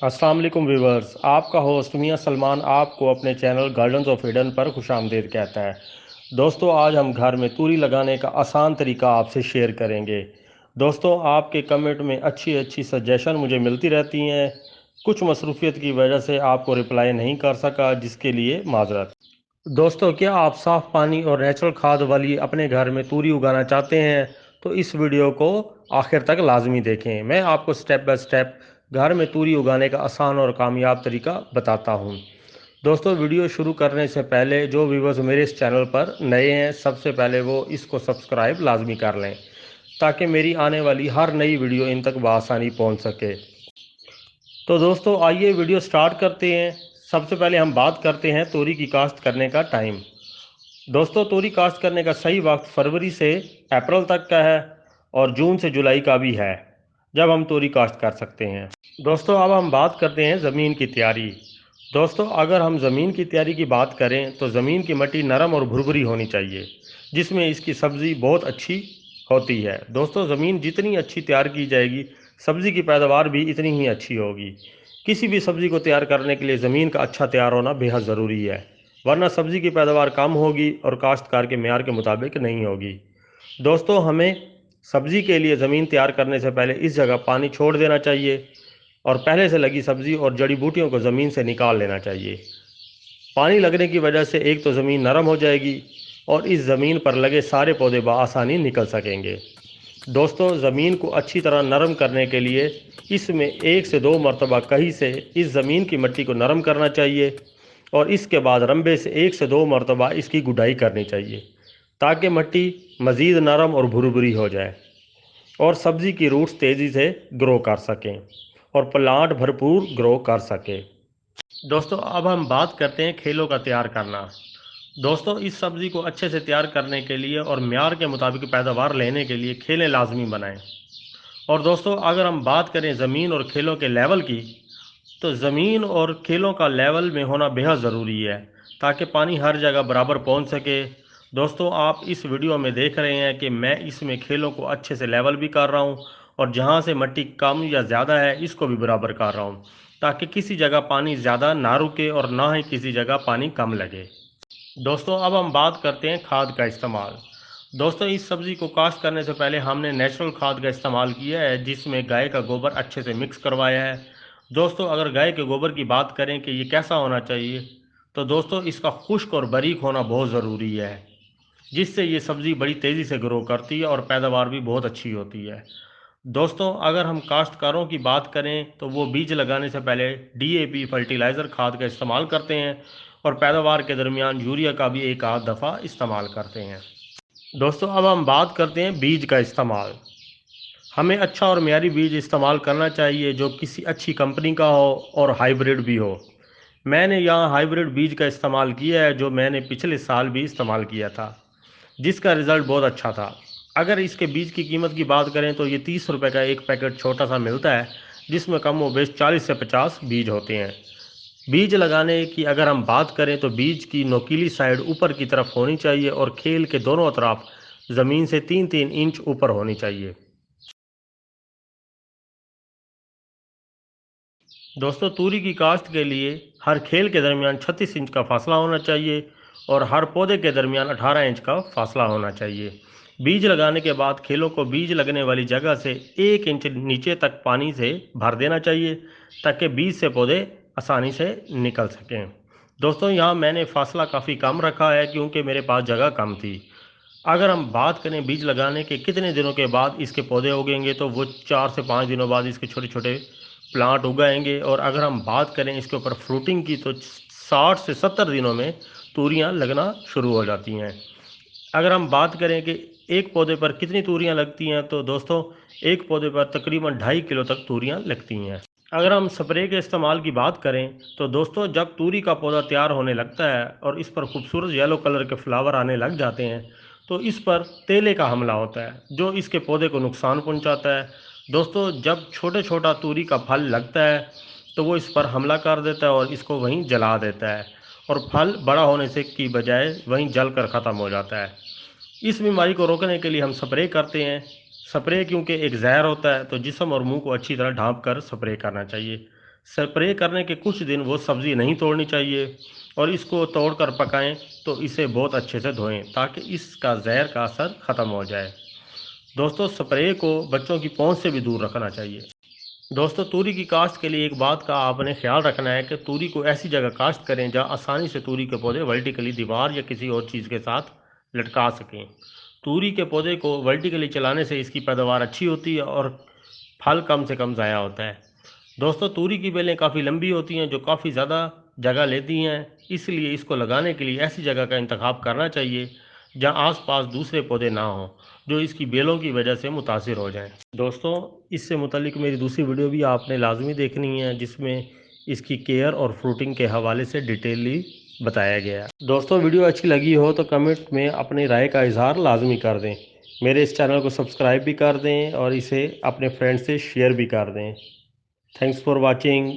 अस्सलाम वालेकुम व्यूवर्स, आपका होस्ट मियां सलमान आपको अपने चैनल गार्डन्स ऑफ ईडन पर खुशामदीद कहता है। दोस्तों, आज हम घर में तूरी लगाने का आसान तरीका आपसे शेयर करेंगे। दोस्तों, आपके कमेंट में अच्छी अच्छी सजेशन मुझे मिलती रहती हैं। कुछ मसरूफियत की वजह से आपको रिप्लाई नहीं कर सका, जिसके लिए माजरत। दोस्तों, क्या आप साफ़ पानी और नेचुरल खाद वाली अपने घर में तूरी उगाना चाहते हैं? तो इस वीडियो को आखिर तक लाजमी देखें। मैं आपको स्टेप बाय स्टेप घर में तूरी उगाने का आसान और कामयाब तरीका बताता हूं। दोस्तों, वीडियो शुरू करने से पहले जो व्यूवर्स मेरे इस चैनल पर नए हैं, सबसे पहले वो इसको सब्सक्राइब लाजमी कर लें, ताकि मेरी आने वाली हर नई वीडियो इन तक बआसानी पहुंच सके। तो दोस्तों, आइए वीडियो स्टार्ट करते हैं। सबसे पहले हम बात करते हैं तोरी की काश्त करने का टाइम। दोस्तों, तोरी काश्त करने का सही वक्त फरवरी से अप्रैल तक का है और जून से जुलाई का भी है, जब हम तोरी काश्त कर सकते हैं। दोस्तों, अब हम बात करते हैं ज़मीन की तैयारी। दोस्तों, अगर हम ज़मीन की तैयारी की बात करें तो ज़मीन की मिट्टी नरम और भुरभुरी होनी चाहिए, जिसमें इसकी सब्ज़ी बहुत अच्छी होती है। दोस्तों, ज़मीन जितनी अच्छी तैयार की जाएगी, सब्ज़ी की पैदावार भी इतनी ही अच्छी होगी। किसी भी सब्ज़ी को तैयार करने के लिए ज़मीन का अच्छा तैयार होना बेहद ज़रूरी है, वरना सब्ज़ी की पैदावार कम होगी और काश्तकार के मेयार के मुताबिक नहीं होगी। दोस्तों, हमें सब्ज़ी के लिए ज़मीन तैयार करने से पहले इस जगह पानी छोड़ देना चाहिए और पहले से लगी सब्ज़ी और जड़ी बूटियों को ज़मीन से निकाल लेना चाहिए। पानी लगने की वजह से एक तो ज़मीन नरम हो जाएगी और इस ज़मीन पर लगे सारे पौधे बआसानी निकल सकेंगे। दोस्तों, ज़मीन को अच्छी तरह नरम करने के लिए इसमें 1 से 2 मरतबा कहीं से इस ज़मीन की मिट्टी को नरम करना चाहिए और इसके बाद रंबे से 1 से 2 मरतबा इसकी गुडाई करनी चाहिए, ताकि मिट्टी मज़ीद नरम और भुरभुरी हो जाए और सब्ज़ी की रूट्स तेज़ी से ग्रो कर सकें और प्लांट भरपूर ग्रो कर सके। दोस्तों, अब हम बात करते हैं खेलों का तैयार करना। दोस्तों, इस सब्ज़ी को अच्छे से तैयार करने के लिए और म्यार के मुताबिक पैदावार लेने के लिए खेलें लाजमी बनाएं। और दोस्तों, अगर हम बात करें ज़मीन और खेलों के लेवल की, तो ज़मीन और खेलों का लेवल में होना बेहद ज़रूरी है, ताकि पानी हर जगह बराबर पहुंच सके। दोस्तों, आप इस वीडियो में देख रहे हैं कि मैं इसमें खेलों को अच्छे से लेवल भी कर रहा हूं और जहां से मिट्टी कम या ज़्यादा है इसको भी बराबर कर रहा हूं, ताकि किसी जगह पानी ज़्यादा ना रुके और ना ही किसी जगह पानी कम लगे। दोस्तों, अब हम बात करते हैं खाद का इस्तेमाल। दोस्तों, इस सब्ज़ी को काश्त करने से पहले हमने नेचुरल खाद का इस्तेमाल किया है, जिसमें गाय का गोबर अच्छे से मिक्स करवाया है। दोस्तों, अगर गाय के गोबर की बात करें कि ये कैसा होना चाहिए, तो दोस्तों इसका खुश्क और बारीक होना बहुत ज़रूरी है, जिससे ये सब्ज़ी बड़ी तेज़ी से ग्रो करती है और पैदावार भी बहुत अच्छी होती है। दोस्तों, अगर हम काश्तकारों की बात करें तो वो बीज लगाने से पहले डीएपी फर्टिलाइज़र खाद का इस्तेमाल करते हैं और पैदावार के दरमियान यूरिया का भी एक आध दफ़ा इस्तेमाल करते हैं। दोस्तों, अब हम बात करते हैं बीज का इस्तेमाल। हमें अच्छा और मियारी बीज इस्तेमाल करना चाहिए जो किसी अच्छी कंपनी का हो और हाइब्रिड भी हो। मैंने यहाँ हाइब्रिड बीज का इस्तेमाल किया है, जो मैंने पिछले साल भी इस्तेमाल किया था, जिसका रिज़ल्ट बहुत अच्छा था। अगर इसके बीज की कीमत की बात करें तो ये 30 रुपये का एक पैकेट छोटा सा मिलता है, जिसमें कम व बेश 40 से 50 बीज होते हैं। बीज लगाने की अगर हम बात करें तो बीज की नोकीली साइड ऊपर की तरफ होनी चाहिए और खेल के दोनों अतराफ ज़मीन से 3-3 इंच ऊपर होनी चाहिए। दोस्तों, तूरी की काश्त के लिए हर खेल के दरमियान 36 इंच का फासला होना चाहिए और हर पौधे के दरमियान 18 इंच का फासला होना चाहिए। बीज लगाने के बाद खेलों को बीज लगने वाली जगह से 1 इंच नीचे तक पानी से भर देना चाहिए, ताकि बीज से पौधे आसानी से निकल सकें। दोस्तों, यहाँ मैंने फासला काफ़ी कम रखा है, क्योंकि मेरे पास जगह कम थी। अगर हम बात करें बीज लगाने के कितने दिनों के बाद इसके पौधे उगेंगे, तो वो 4 से 5 दिनों बाद इसके छोटे छोटे प्लांट उगाएंगे। और अगर हम बात करें इसके ऊपर फ्रूटिंग की, तो 60 से 70 दिनों में तूरियां लगना शुरू हो जाती हैं। अगर हम बात करें कि एक पौधे पर कितनी तूरियां लगती हैं, तो दोस्तों एक पौधे पर तकरीबन 2.5 किलो तक तूरियां लगती हैं। अगर हम स्प्रे के इस्तेमाल की बात करें, तो दोस्तों जब तूरी का पौधा तैयार होने लगता है और इस पर खूबसूरत येलो कलर के फ्लावर आने लग जाते हैं, तो इस पर तेले का हमला होता है, जो इसके पौधे को नुकसान पहुंचाता है। दोस्तों, जब छोटे छोटा तूरी का फल लगता है, तो वो इस पर हमला कर देता है और इसको वहीं जला देता है और फल बड़ा होने से की बजाय वहीं जल कर ख़त्म हो जाता है। इस बीमारी को रोकने के लिए हम स्प्रे करते हैं। स्प्रे क्योंकि एक जहर होता है, तो जिस्म और मुंह को अच्छी तरह ढांप कर स्प्रे करना चाहिए, स्प्रे करने के कुछ दिन वो सब्ज़ी नहीं तोड़नी चाहिए और इसको तोड़कर पकाएं तो इसे बहुत अच्छे से धोएं ताकि इसका जहर का असर ख़त्म हो जाए। दोस्तों, स्प्रे को बच्चों की पहुंच से भी दूर रखना चाहिए। दोस्तों, तूरी की काश्त के लिए एक बात का आपने ख्याल रखना है कि तूरी को ऐसी जगह काश्त करें जहां आसानी से तूरी के पौधे वर्टिकली दीवार या किसी और चीज़ के साथ लटका सकें। तूरी के पौधे को वर्टिकली चलाने से इसकी पैदावार अच्छी होती है और फल कम से कम ज़ाया होता है। दोस्तों, तूरी की बेलें काफ़ी लंबी होती हैं जो काफ़ी ज़्यादा जगह लेती हैं, इसलिए इसको लगाने के लिए ऐसी जगह का इंतखाब करना चाहिए जहां आसपास दूसरे पौधे ना हों जो इसकी बेलों की वजह से मुतासिर हो जाएं। दोस्तों, इससे मुतल्लिक मेरी दूसरी वीडियो भी आपने लाजमी देखनी है जिसमें इसकी केयर और फ्रूटिंग के हवाले से डिटेली बताया गया है। दोस्तों, वीडियो अच्छी लगी हो तो कमेंट में अपनी राय का इजहार लाजमी कर दें। मेरे इस चैनल को सब्सक्राइब भी कर दें और इसे अपने फ्रेंड्स से शेयर भी कर दें। Thanks for watching.